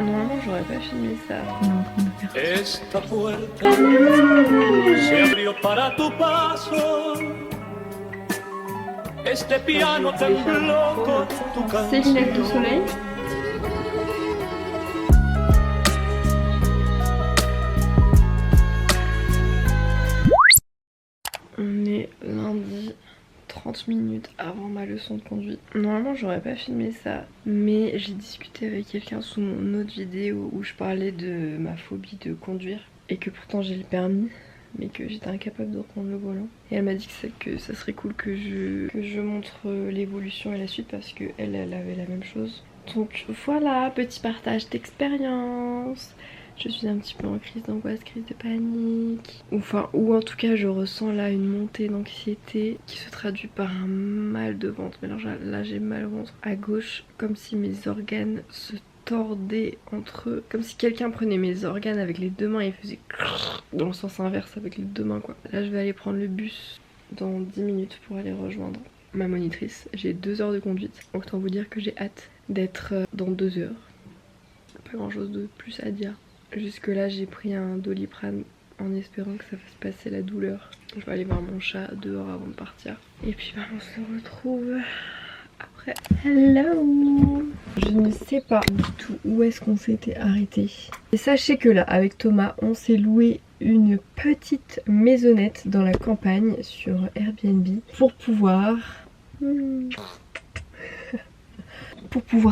Normalement j'aurais pas filmé ça. On est en train de faire. Esta puerta se abrió para tu paso. Este piano tembló con tu C'est lunettes de canción. soleil. On est lundi, 30 minutes avant ma leçon de conduite. Normalement j'aurais pas filmé ça, mais j'ai discuté avec quelqu'un sous mon autre vidéo où je parlais de ma phobie de conduire et que pourtant j'ai le permis mais que j'étais incapable de reprendre le volant. Et elle m'a dit que ça serait cool que je montre l'évolution et la suite parce que elle avait la même chose. Donc voilà, petit partage d'expérience. Je suis un petit peu en crise d'angoisse, crise de panique. Ou en tout cas je ressens là une montée d'anxiété qui se traduit par un mal de ventre. Mais alors là j'ai mal au ventre à gauche, comme si mes organes se tordaient entre eux. Comme si quelqu'un prenait mes organes avec les deux mains et faisait dans le sens inverse avec les deux mains quoi. Là je vais aller prendre le bus dans 10 minutes pour aller rejoindre ma monitrice. J'ai 2 heures de conduite. Autant vous dire que j'ai hâte d'être dans 2 heures. Pas grand chose de plus à dire. Jusque là j'ai pris un Doliprane en espérant que ça fasse passer la douleur. Je vais aller voir mon chat dehors avant de partir. Et puis bah, on se retrouve après. Hello. Je ne sais pas du tout où est-ce qu'on s'était arrêté. Et sachez que là avec Thomas on s'est loué une petite maisonnette dans la campagne sur Airbnb pour pouvoir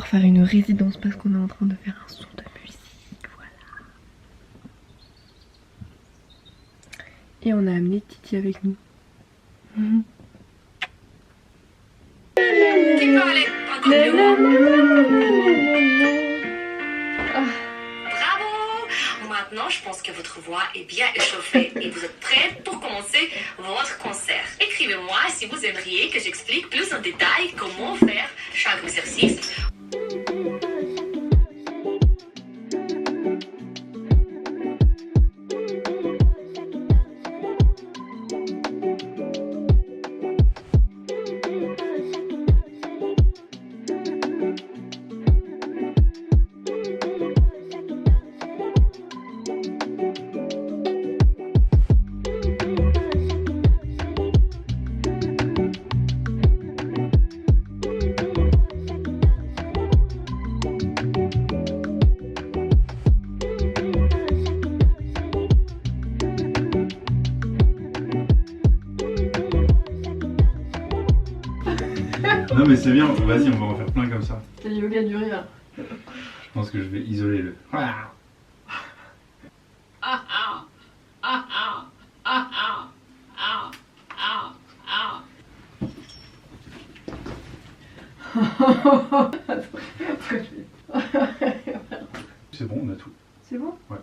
faire une résidence parce qu'on est en train de faire un son de musique. Et on a amené Titi avec nous. Bravo! Maintenant, je pense que votre voix est bien échauffée et vous êtes prête pour commencer votre concert. Écrivez-moi si vous aimeriez que j'explique plus en détail comment faire chaque exercice. Non mais c'est bien, vas-y on va en faire plein comme ça. C'est le yoga du rire. Je pense que je vais isoler le... C'est bon, on a tout. C'est bon? Ouais.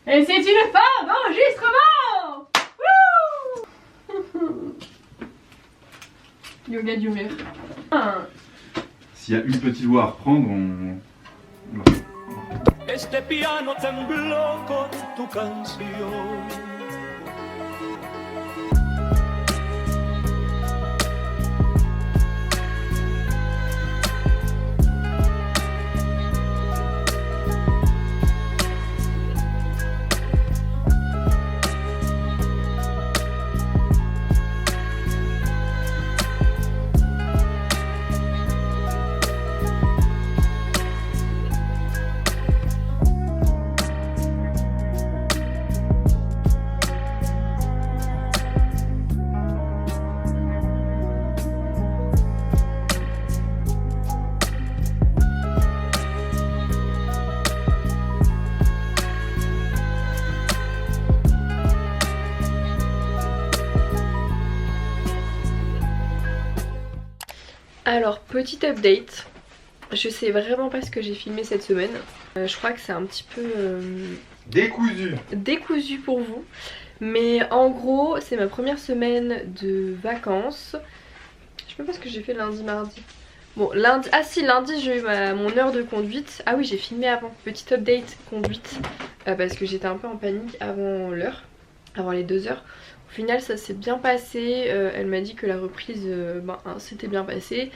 Et c'est une fin d'enregistrement. Yoga du rire. S'il y a une petite voix à reprendre, on... Este piano tembló con tu canción. Alors, petit update. Je sais vraiment pas ce que j'ai filmé cette semaine. Je crois que c'est un petit peu décousu pour vous. Mais en gros, c'est ma première semaine de vacances. Je sais pas ce que j'ai fait lundi, mardi. Bon, lundi, ah si, lundi j'ai eu mon heure de conduite. Ah oui, j'ai filmé avant. Petit update conduite. Parce que j'étais un peu en panique avant l'heure. Avant les 2 heures. Au final ça s'est bien passé, elle m'a dit que la reprise s'était bien passée.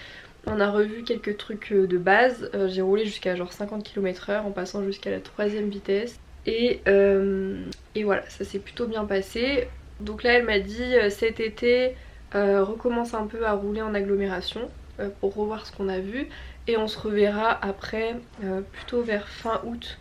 On a revu quelques trucs de base. J'ai roulé jusqu'à genre 50 km/h en passant jusqu'à la 3ème vitesse. Et voilà, ça s'est plutôt bien passé. Donc là elle m'a dit cet été recommence un peu à rouler en agglomération pour revoir ce qu'on a vu. Et on se reverra après plutôt vers fin août.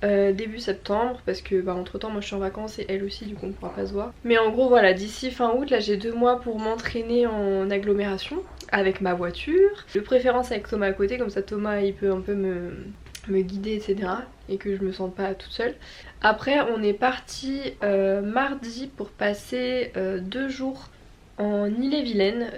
Début septembre parce que entre temps moi je suis en vacances et elle aussi, du coup on pourra pas se voir. Mais en gros voilà, d'ici fin août là j'ai 2 mois pour m'entraîner en agglomération avec ma voiture, de préférence avec Thomas à côté, comme ça Thomas il peut un peu me guider etc, et que je me sente pas toute seule. Après on est parti mardi pour passer 2 jours en Ille-et-Vilaine.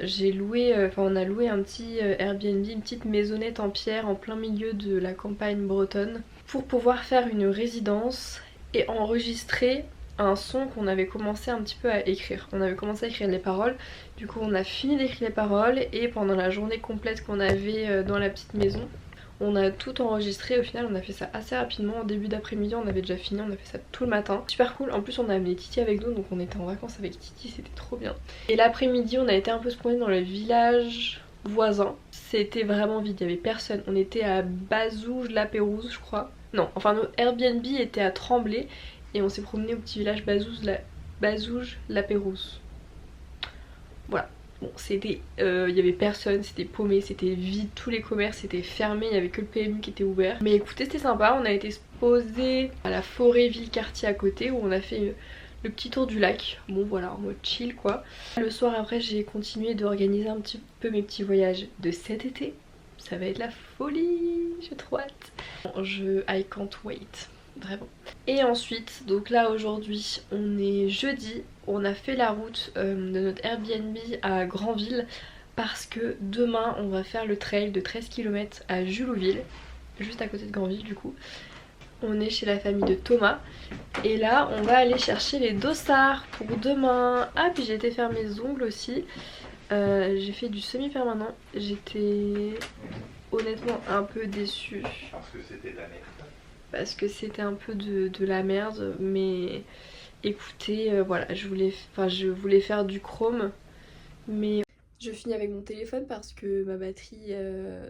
On a loué un petit Airbnb, une petite maisonnette en pierre en plein milieu de la campagne bretonne pour pouvoir faire une résidence et enregistrer un son qu'on avait commencé un petit peu à écrire. On avait commencé à écrire les paroles, du coup on a fini d'écrire les paroles et pendant la journée complète qu'on avait dans la petite maison, on a tout enregistré. Au final on a fait ça assez rapidement, au début d'après-midi on avait déjà fini, on a fait ça tout le matin. Super cool, en plus on a amené Titi avec nous, donc on était en vacances avec Titi, c'était trop bien. Et l'après-midi on a été un peu se promener dans le village voisin. C'était vraiment vide, il n'y avait personne. On était à Bazouges-la-Pérouse je crois. Non, enfin notre Airbnb était à Tremblay et on s'est promené au petit village Bazouges-la-Pérouse. Voilà. Bon, c'était, il y avait personne, c'était paumé, c'était vide, tous les commerces étaient fermés, il n'y avait que le PMU qui était ouvert. Mais écoutez, c'était sympa, on a été se poser à la forêt ville-quartier à côté où on a fait le petit tour du lac. Bon voilà, en mode chill quoi. Le soir après j'ai continué d'organiser un petit peu mes petits voyages de cet été. Ça va être la folie, j'ai trop hâte. I can't wait, vraiment. Et ensuite, donc là aujourd'hui on est jeudi, on a fait la route de notre Airbnb à Granville parce que demain on va faire le trail de 13 km à Julouville, juste à côté de Granville du coup. On est chez la famille de Thomas et là on va aller chercher les dossards pour demain. Ah puis j'ai été faire mes ongles aussi. J'ai fait du semi-permanent, j'étais honnêtement un peu déçue. Parce que c'était de la merde. Parce que c'était un peu de la merde, mais écoutez, voilà, je voulais faire du chrome, mais je finis avec mon téléphone parce que ma batterie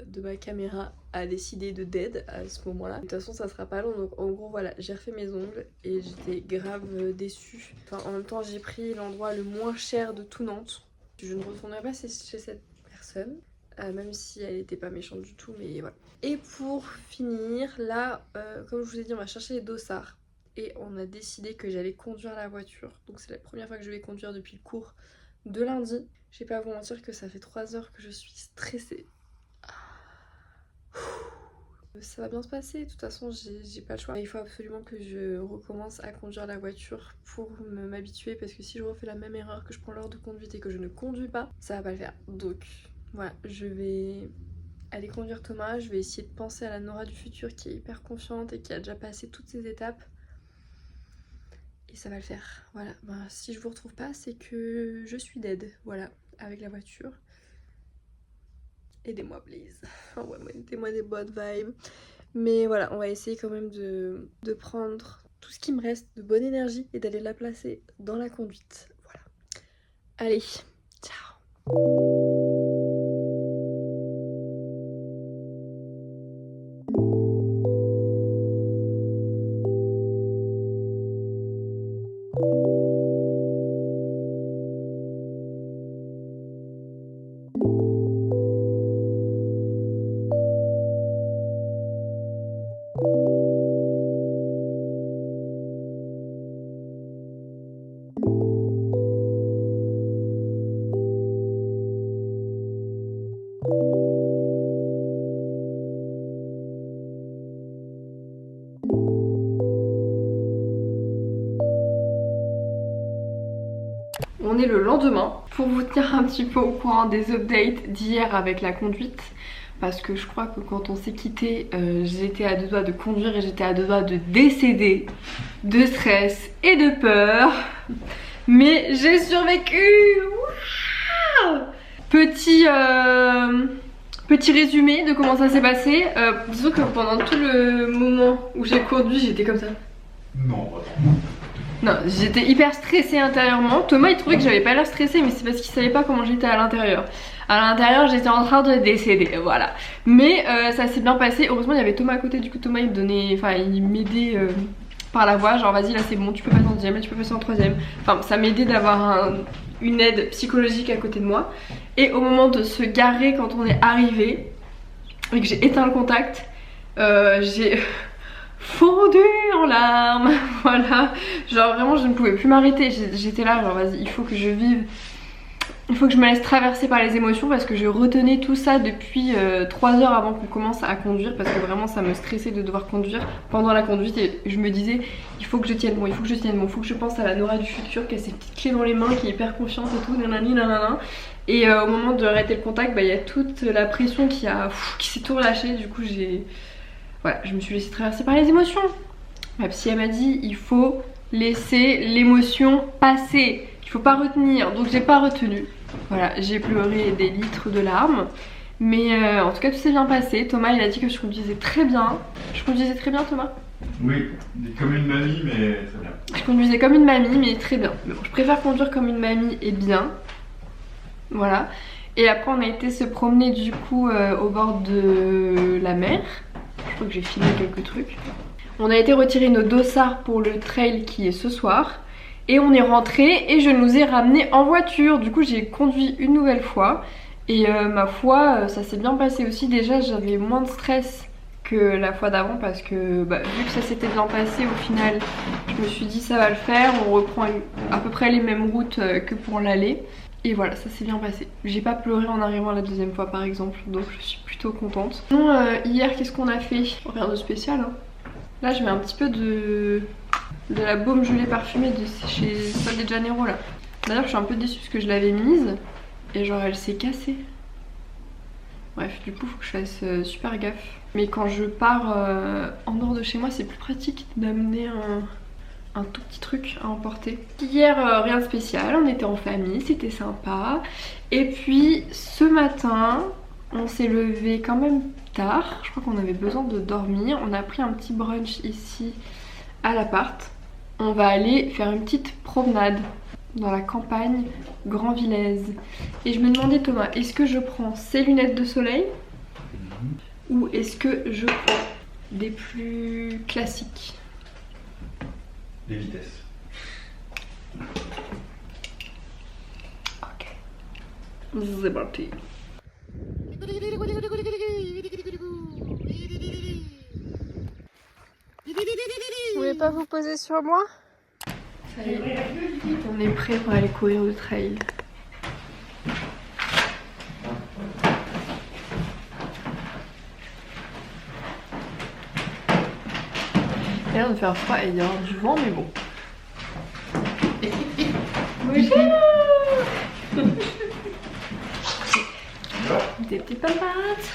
de ma caméra a décidé de dead à ce moment-là. De toute façon ça sera pas long, donc en gros voilà, j'ai refait mes ongles et j'étais grave déçue. Enfin en même temps j'ai pris l'endroit le moins cher de tout Nantes. Je ne retournerai pas chez cette personne. Même si elle n'était pas méchante du tout, mais voilà. Et pour finir, là, comme je vous ai dit, on va chercher les dossards. Et on a décidé que j'allais conduire la voiture. Donc c'est la première fois que je vais conduire depuis le cours de lundi. Je vais pas vous mentir que ça fait 3 heures que je suis stressée. Ça va bien se passer, de toute façon j'ai pas le choix. Il faut absolument que je recommence à conduire la voiture pour m'habituer, parce que si je refais la même erreur, que je prends l'heure de conduite et que je ne conduis pas, ça va pas le faire. Donc voilà, je vais aller conduire Thomas, je vais essayer de penser à la Nora du futur qui est hyper confiante et qui a déjà passé toutes ses étapes. Et ça va le faire, voilà. Si je vous retrouve pas, c'est que je suis dead, voilà, avec la voiture. Aidez-moi please, ouais, mettez-moi des bonnes vibes. Mais voilà, on va essayer quand même de prendre tout ce qui me reste de bonne énergie et d'aller la placer dans la conduite. Voilà. Allez, ciao. On est le lendemain pour vous tenir un petit peu au courant des updates d'hier avec la conduite, parce que je crois que quand on s'est quitté, j'étais à 2 doigts de conduire et j'étais à 2 doigts de décéder de stress et de peur, mais j'ai survécu. Waouh. Petit résumé de comment ça s'est passé. Disons que pendant tout le moment où j'ai conduit, j'étais comme ça. Non, vraiment. Non, j'étais hyper stressée intérieurement. Thomas il trouvait que j'avais pas l'air stressée, mais c'est parce qu'il savait pas comment j'étais à l'intérieur. À l'intérieur j'étais en train de décéder, voilà. Mais ça s'est bien passé, heureusement il y avait Thomas à côté, du coup Thomas il me donnait, enfin il m'aidait par la voix, genre vas-y là c'est bon, tu peux passer en deuxième, là tu peux passer en troisième. Enfin ça m'aidait d'avoir une aide psychologique à côté de moi. Et au moment de se garer quand on est arrivé et que j'ai éteint le contact, j'ai fondu en larmes, voilà. Genre vraiment je ne pouvais plus m'arrêter, j'étais là genre vas-y il faut que je vive, il faut que je me laisse traverser par les émotions parce que je retenais tout ça depuis 3 heures avant qu'on commence à conduire, parce que vraiment ça me stressait de devoir conduire pendant la conduite et je me disais il faut que je tienne bon, il faut que je tienne bon, il faut que je pense à la Nora du futur qui a ses petites clés dans les mains, qui est hyper confiante et tout, nanani nanana. Et au moment de arrêter le contact, bah il y a toute la pression qui s'est tout relâchée, du coup voilà, je me suis laissée traverser par les émotions. Ma psy elle m'a dit il faut laisser l'émotion passer, il faut pas retenir, donc j'ai pas retenu. Voilà, j'ai pleuré des litres de larmes, mais en tout cas tout s'est bien passé. Thomas il a dit que je conduisais très bien. Je conduisais très bien Thomas? Oui, comme une mamie mais très bien. Je conduisais comme une mamie mais très bien. Mais bon, je préfère conduire comme une mamie et bien. Voilà. Et après on a été se promener du coup au bord de la mer. Je crois que j'ai filmé quelques trucs. On a été retirer nos dossards pour le trail qui est ce soir. Et on est rentré et je nous ai ramenés en voiture. Du coup j'ai conduit une nouvelle fois. Et ma foi ça s'est bien passé aussi. Déjà j'avais moins de stress que la fois d'avant parce que vu que ça s'était bien passé au final, je me suis dit ça va le faire. On reprend à peu près les mêmes routes que pour l'aller. Et voilà, ça s'est bien passé. J'ai pas pleuré en arrivant la deuxième fois par exemple, donc je suis plutôt contente. Sinon hier qu'est-ce qu'on a fait? Rien de spécial hein. Là je mets un petit peu de la baume gelée parfumée de chez Sol de Janeiro là. D'ailleurs je suis un peu déçue parce que je l'avais mise et genre elle s'est cassée. Bref, du coup faut que je fasse super gaffe. Mais quand je pars en dehors de chez moi c'est plus pratique d'amener un tout petit truc à emporter. Hier rien de spécial, on était en famille, c'était sympa. Et puis ce matin on s'est levé quand même tard, je crois qu'on avait besoin de dormir. On a pris un petit brunch ici à l'appart. On va aller faire une petite promenade dans la campagne Grand-Villaise. Et je me demandais Thomas, est-ce que je prends ces lunettes de soleil ou est-ce que je prends des plus classiques? Les vitesses. Ok. C'est parti. Vous voulez pas vous poser sur moi? Ça y est, on est prêt pour aller courir le trail. Et là on va faire froid et il y aura du vent mais bon. Bonjour. Des petites papates.